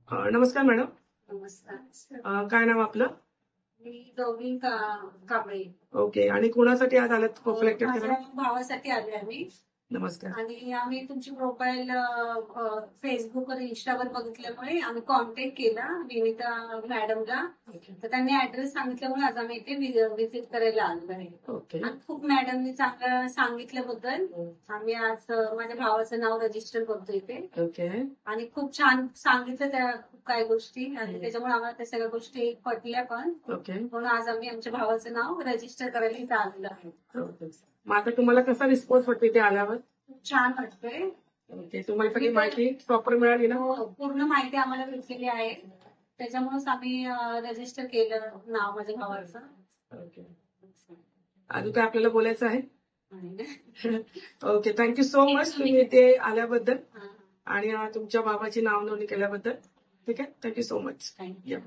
नमस्कार मॅडम. नमस्कार. काय नाव आपलं? मी गौरी कांबळे. ओके. आणि कोणासाठी आज आलात सिलेक्टेड माझ्या करायला? भावासाठी आले आम्ही नमस्कार. आणि आम्ही तुमची प्रोफाईल फेसबुक आणि इंस्टावर बघितल्यामुळे आम्ही कॉन्टॅक्ट केला विनिता मॅडमला. तर त्यांनी ऍड्रेस सांगितल्यामुळे आज आम्ही इथे व्हिजिट करायला आलो आहे. ओके. आणि खूप मॅडमनी चांगलं सांगितल्याबद्दल आम्ही आज माझ्या भावाचं नाव रजिस्टर करतो इथे. ओके. आणि खूप छान सांगितलं त्या काही गोष्टी आणि त्याच्यामुळे आम्हाला त्या सगळ्या गोष्टी पटल्या पण. ओके. म्हणून आज आम्ही आमच्या भावाचं नाव रजिस्टर करायला इथं आलेलो आहे. ओके. मग आता तुम्हाला कसा रिस्पॉन्स वाटतो इथे आल्यावर? खूप छान वाटतंय. ओके. तुम्हाला सगळी माहिती प्रॉपर मिळाली ना? हो, पूर्ण माहिती आम्हाला भेटलेली आहे. त्याच्यामुळेच आम्ही रजिस्टर केलं नाव माझ्या भावाचं. ओके. अजून काय आपल्याला बोलायचं आहे? ओके. थँक्यू सो मच तुम्ही इथे आल्याबद्दल आणि तुमच्या भावाची नाव नोंदणी केल्याबद्दल. ठीक आहे. Thank you so much. थँक्यू.